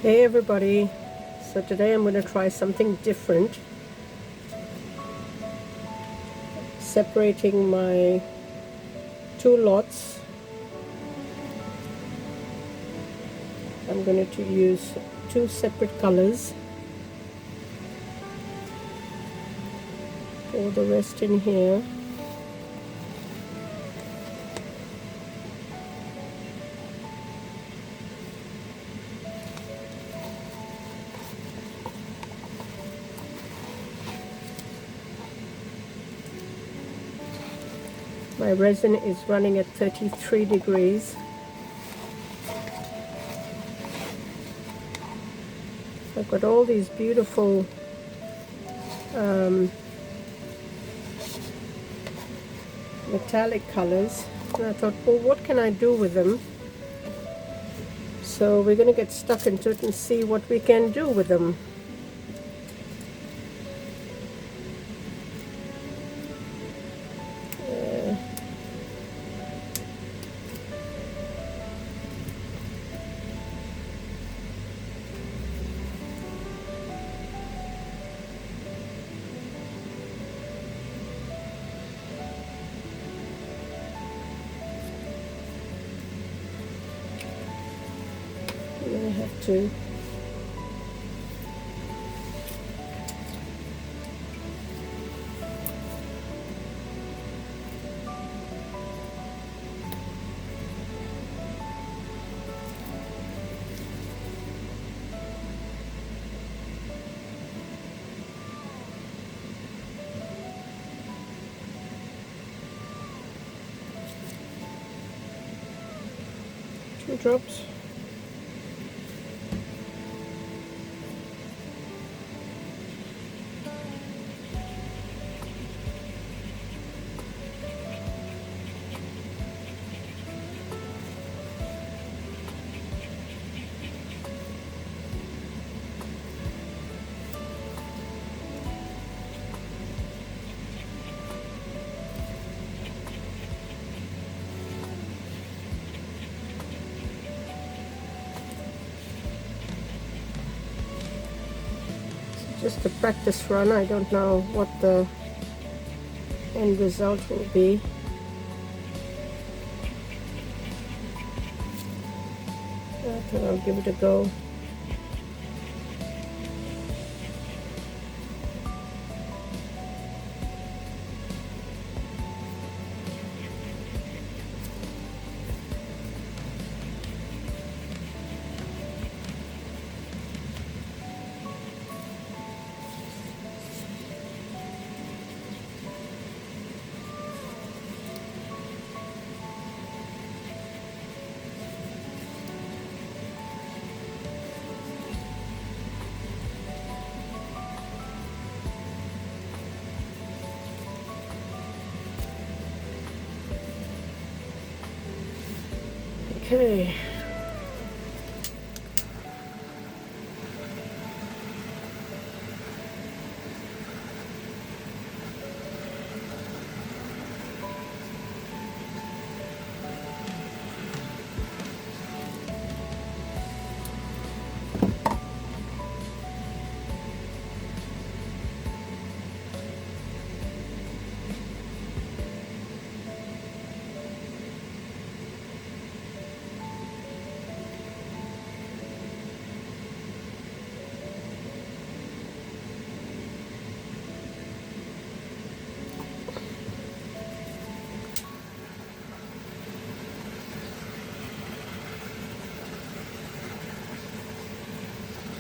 Hey everybody, so today I'm going to try something different, separating my two lots. I'm going to use two separate colors, pour the rest in here. My resin is running at 33 degrees. I've got all these beautiful metallic colors, and I thought, well, what can I do with them? So we're going to get stuck into it and see what we can do with them. I'm going to have to two drops. Just a practice run. I don't know what the end result will be. I think I'll give it a go. Okay.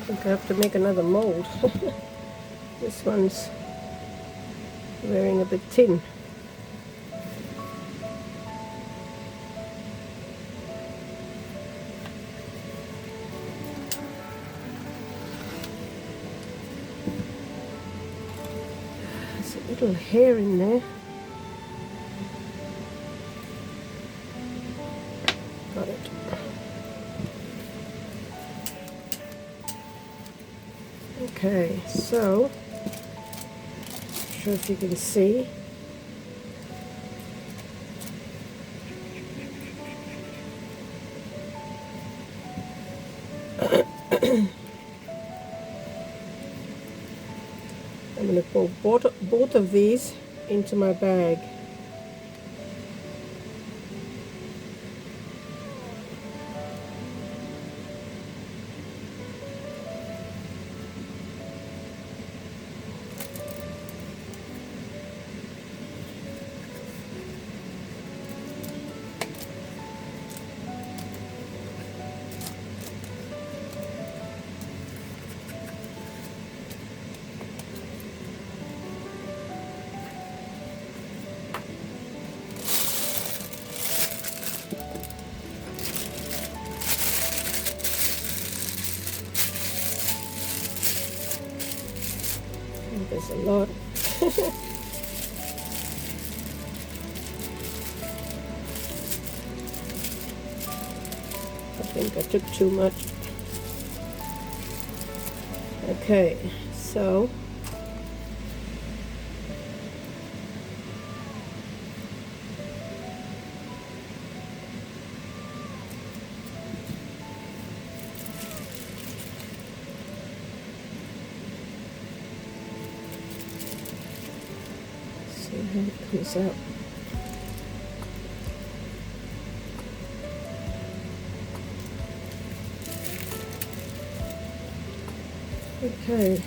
I think I have to make another mold. This one's wearing a bit thin. There's a little hair in there. Got it. Okay, so not sure if you can see. both of these into my bag. There's a lot. I think I took too much. Okay, so see how it comes out. Okay.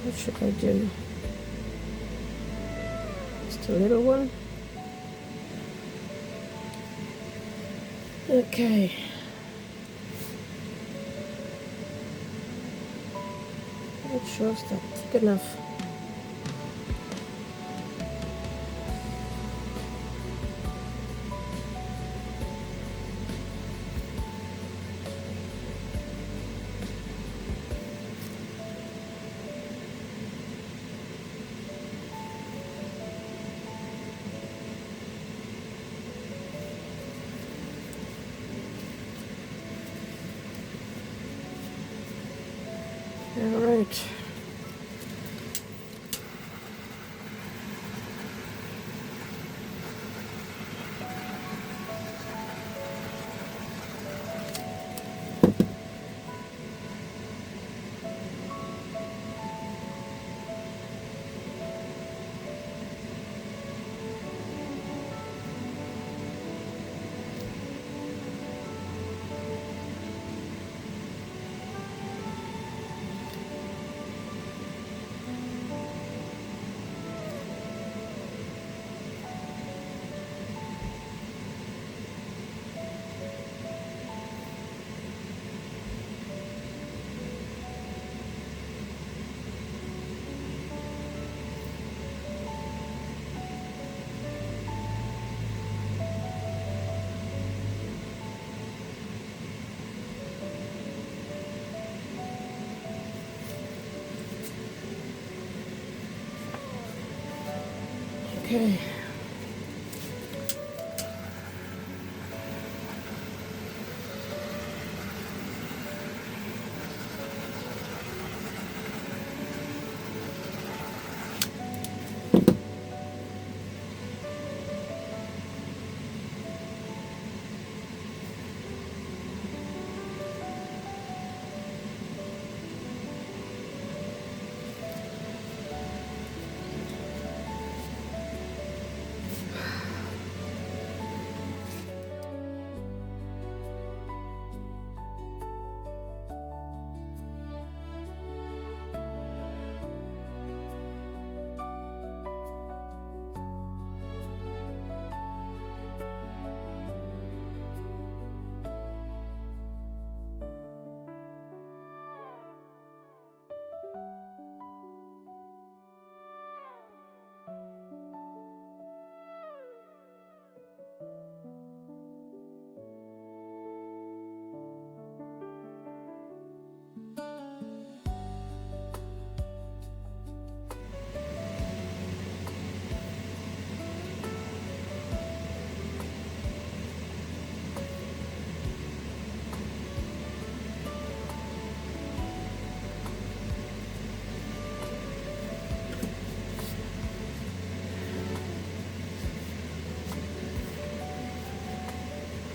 What should I do? Just a little one. Okay. Not sure if that's thick enough. All right. Okay.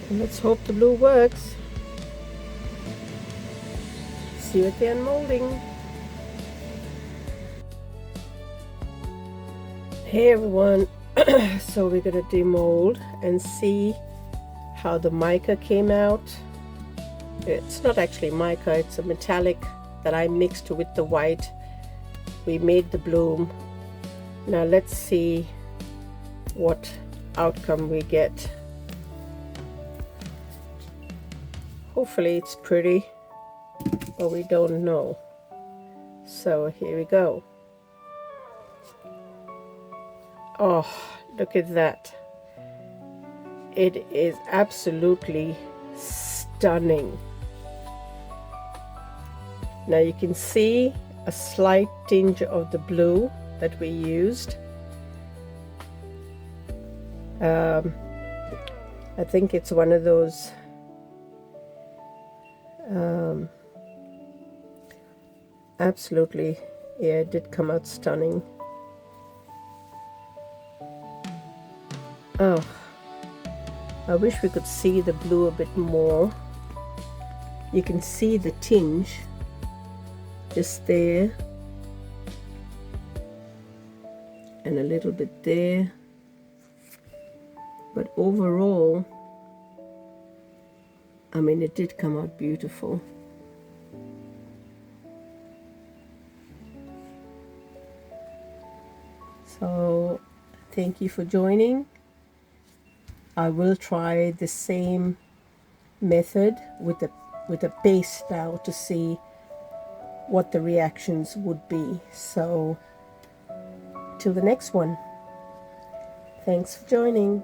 And let's hope the blue works. See you at the unmolding. Hey everyone, so we're gonna demold and see how the mica came out. It's not actually mica, it's a metallic that I mixed with the white. We made the bloom. Now let's see what outcome we get. Hopefully it's pretty, but we don't know. So here we go. Oh, look at that. It is absolutely stunning. Now you can see a slight tinge of the blue that we used. I think it's one of those absolutely, yeah, it did come out stunning. Oh, I wish we could see the blue a bit more. You can see the tinge just there and a little bit there, but overall, I mean, it did come out beautiful. So thank you for joining. I will try the same method with a base now to see what the reactions would be. So till the next one, thanks for joining.